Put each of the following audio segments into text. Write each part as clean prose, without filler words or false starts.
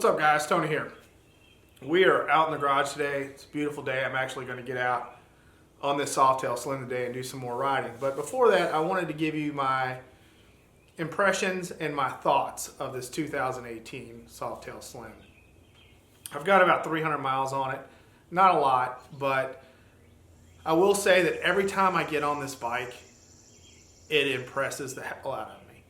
What's up, guys? Tony here. We are out in the garage today. It's a beautiful day. I'm actually going to get out on this Softail Slim today and do some more riding. But before that, I wanted to give you my impressions and my thoughts of this 2018 Softail Slim. I've got about 300 miles on it. Not a lot, but I will say that every time I get on this bike, it impresses the hell out of me.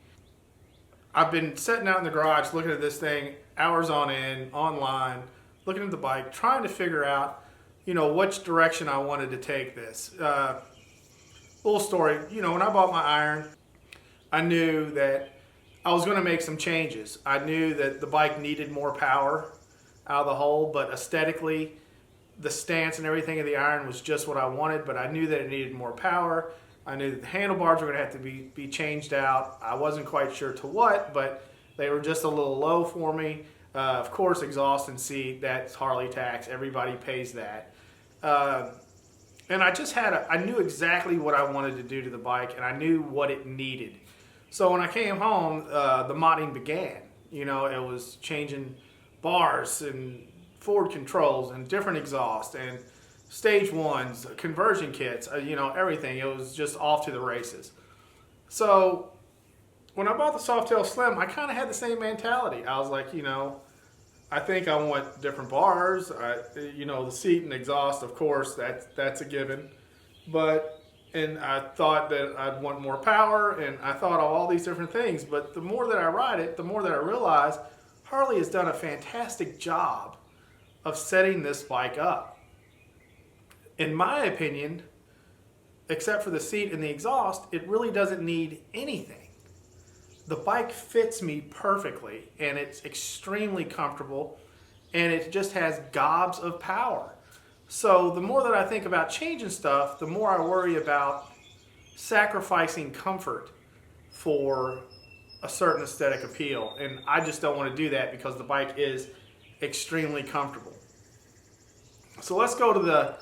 I've been sitting out in the garage looking at this thing hours on end, online, looking at the bike, trying to figure out, which direction I wanted to take this. Little story, when I bought my iron, I knew that I was going to make some changes. I knew that the bike needed more power out of the hole, but aesthetically, the stance and everything of the iron was just what I wanted, but I knew that it needed more power. I knew that the handlebars were going to have to be changed out. I wasn't quite sure to what, but they were just a little low for me. Of course, exhaust and seat, that's Harley tax. Everybody pays that. And I just I knew exactly what I wanted to do to the bike, and I knew what it needed. So when I came home, the modding began. It was changing bars and forward controls and different exhaust and stage ones, conversion kits, everything. It was just off to the races. So when I bought the Softail Slim, I kind of had the same mentality. I was like, I think I want different bars. The seat and exhaust, of course, that's a given. And I thought that I'd want more power, and I thought of all these different things. But the more that I ride it, the more that I realize Harley has done a fantastic job of setting this bike up. In my opinion, except for the seat and the exhaust, it really doesn't need anything. The bike fits me perfectly, and it's extremely comfortable, and it just has gobs of power. So the more that I think about changing stuff, the more I worry about sacrificing comfort for a certain aesthetic appeal. And I just don't want to do that because the bike is extremely comfortable. So let's go to the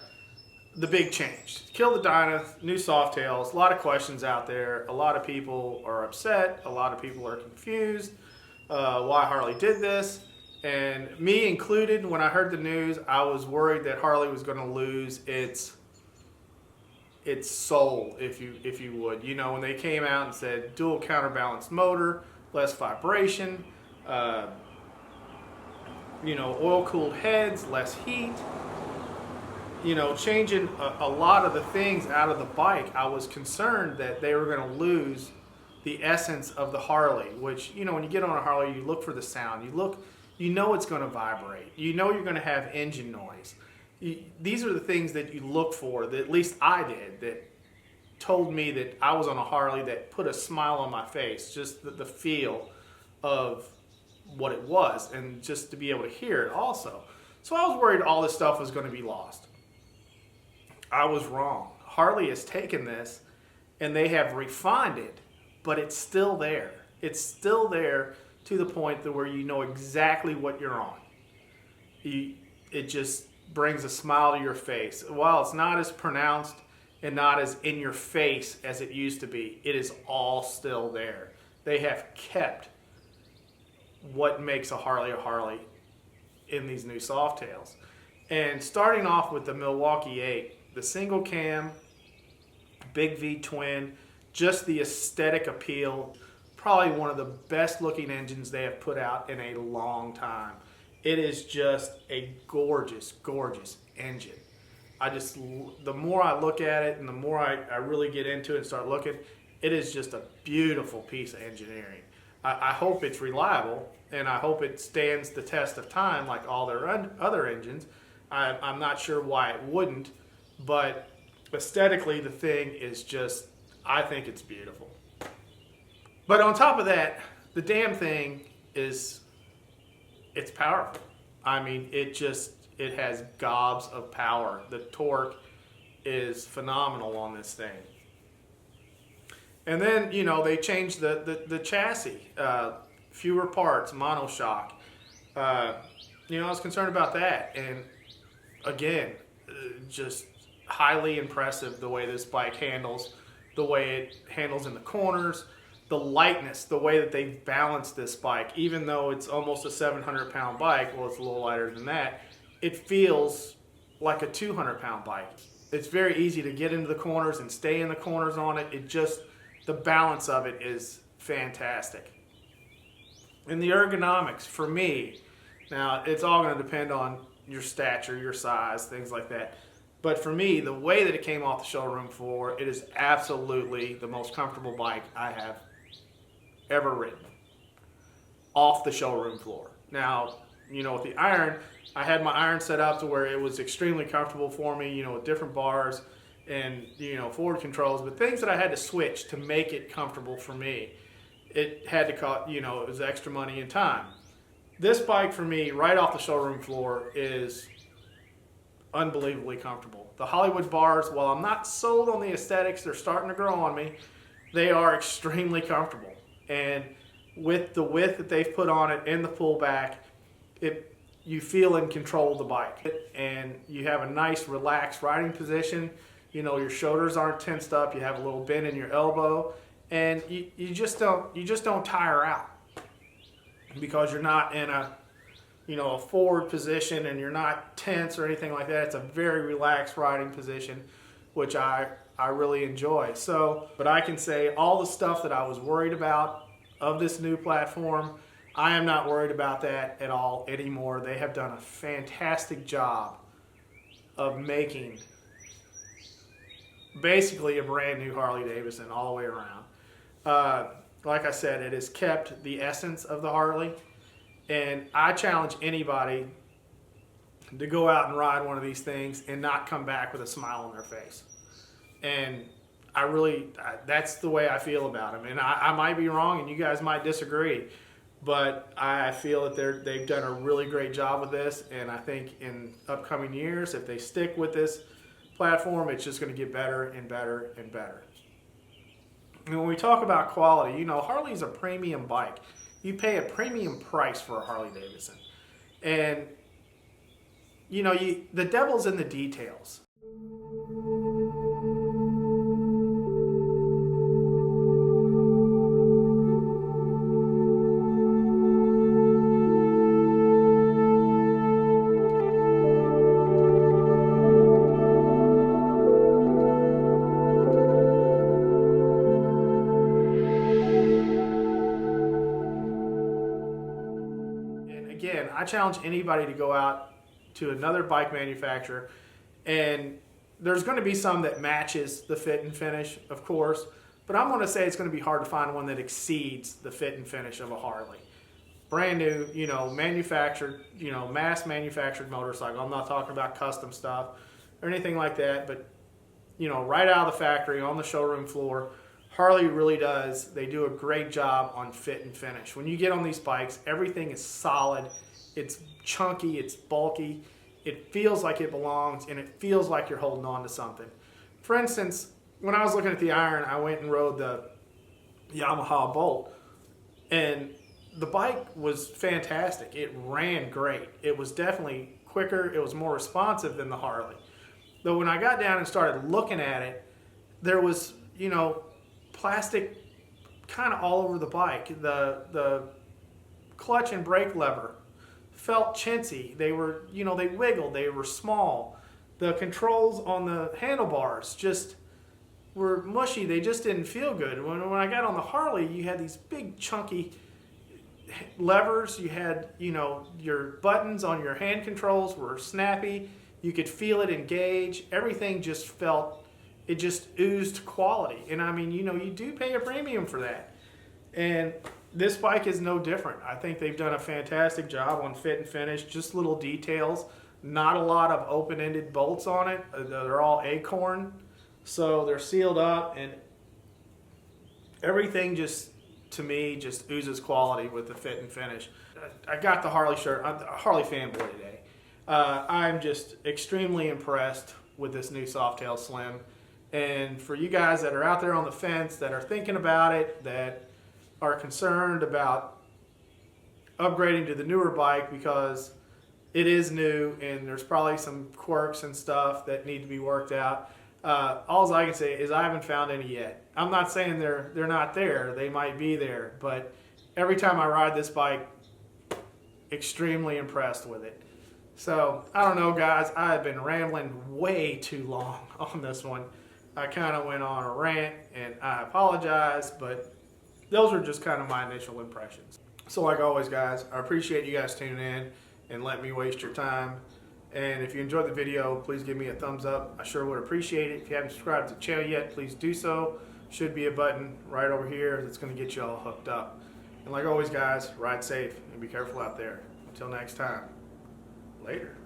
big change. Kill the Dyna, new Softails, a lot of questions out there. A lot of people are upset. A lot of people are confused why Harley did this. And me included, when I heard the news, I was worried that Harley was going to lose its soul, if you would. When they came out and said dual counterbalance motor, less vibration, oil-cooled heads, less heat. Changing a lot of the things out of the bike, I was concerned that they were going to lose the essence of the Harley, which, when you get on a Harley, you look for the sound. It's going to vibrate. You're going to have engine noise. These are the things that you look for, that at least I did, that told me that I was on a Harley that put a smile on my face, just the feel of what it was, and just to be able to hear it also. So I was worried all this stuff was going to be lost. I was wrong. Harley has taken this and they have refined it, but it's still there. It's still there to the point that where you know exactly what you're on. It just brings a smile to your face. While it's not as pronounced and not as in your face as it used to be, it is all still there. They have kept what makes a Harley in these new Softails. And starting off with the Milwaukee 8, the single cam, big V twin, just the aesthetic appeal, probably one of the best looking engines they have put out in a long time. It is just a gorgeous, gorgeous engine. The more I look at it and the more I really get into it and start looking, it is just a beautiful piece of engineering. I hope it's reliable, and I hope it stands the test of time like all their other engines. I'm not sure why it wouldn't, but aesthetically the thing is just, I think it's beautiful. But on top of that, the damn thing it's powerful. I mean, it has gobs of power. The torque is phenomenal on this thing. And then, they changed the chassis, fewer parts, monoshock. I was concerned about that. And again, just highly impressive the way this bike handles, the way it handles in the corners, the lightness, the way that they've balanced this bike, even though it's almost a 700-pound bike, well, it's a little lighter than that, it feels like a 200-pound bike. It's very easy to get into the corners and stay in the corners on it. The balance of it is fantastic. And the ergonomics, for me, now it's all going to depend on your stature, your size, things like that. But for me, the way that it came off the showroom floor, it is absolutely the most comfortable bike I have ever ridden off the showroom floor. Now, with the iron, I had my iron set up to where it was extremely comfortable for me, with different bars and, forward controls, but things that I had to switch to make it comfortable for me, it had to cost, it was extra money and time. This bike for me, right off the showroom floor, is unbelievably comfortable. The Hollywood bars, while I'm not sold on the aesthetics, they're starting to grow on me, they are extremely comfortable. And with the width that they've put on it and the pullback, you feel in control of the bike. And you have a nice relaxed riding position. Your shoulders aren't tensed up, you have a little bend in your elbow, and you just don't tire out because you're not in a forward position and you're not tense or anything like that. It's a very relaxed riding position, which I really enjoy. But I can say all the stuff that I was worried about of this new platform, I am not worried about that at all anymore. They have done a fantastic job of making basically a brand new Harley Davidson all the way around. Like I said, it has kept the essence of the Harley. And I challenge anybody to go out and ride one of these things and not come back with a smile on their face. And that's the way I feel about them. And I might be wrong and you guys might disagree, but I feel that they've done a really great job with this. And I think in upcoming years, if they stick with this platform, it's just going to get better and better and better. And when we talk about quality, Harley's a premium bike. You pay a premium price for a Harley Davidson. And, the devil's in the details. Again, I challenge anybody to go out to another bike manufacturer, and there's going to be some that matches the fit and finish, of course, but I'm going to say it's going to be hard to find one that exceeds the fit and finish of a Harley. Brand new, manufactured, mass manufactured motorcycle. I'm not talking about custom stuff or anything like that, but, right out of the factory on the showroom floor, Harley really does. They do a great job on fit and finish. When you get on these bikes, everything is solid. It's chunky. It's bulky. It feels like it belongs, and it feels like you're holding on to something. For instance, when I was looking at the iron, I went and rode the Yamaha Bolt, and the bike was fantastic. It ran great. It was definitely quicker. It was more responsive than the Harley. Though when I got down and started looking at it, there was, plastic kind of all over the bike. The clutch and brake lever felt chintzy. They were, they wiggled. They were small. The controls on the handlebars just were mushy. They just didn't feel good. When I got on the Harley, you had these big chunky levers. You had, your buttons on your hand controls were snappy. You could feel it engage. Everything just it just oozed quality. And I mean, you do pay a premium for that. And this bike is no different. I think they've done a fantastic job on fit and finish, just little details. Not a lot of open-ended bolts on it. They're all acorn. So they're sealed up, and everything to me, oozes quality with the fit and finish. I got the Harley shirt. I'm a Harley fanboy today. I'm just extremely impressed with this new Softail Slim. And for you guys that are out there on the fence, that are thinking about it, that are concerned about upgrading to the newer bike because it is new and there's probably some quirks and stuff that need to be worked out, all I can say is I haven't found any yet. I'm not saying they're not there. They might be there, but every time I ride this bike, extremely impressed with it. So I don't know, guys. I have been rambling way too long on this one. I kind of went on a rant, and I apologize, but those are just kind of my initial impressions. So like always, guys, I appreciate you guys tuning in and letting me waste your time. And if you enjoyed the video, please give me a thumbs up. I sure would appreciate it. If you haven't subscribed to the channel yet, please do so. Should be a button right over here that's going to get you all hooked up. And like always, guys, ride safe and be careful out there. Until next time, later.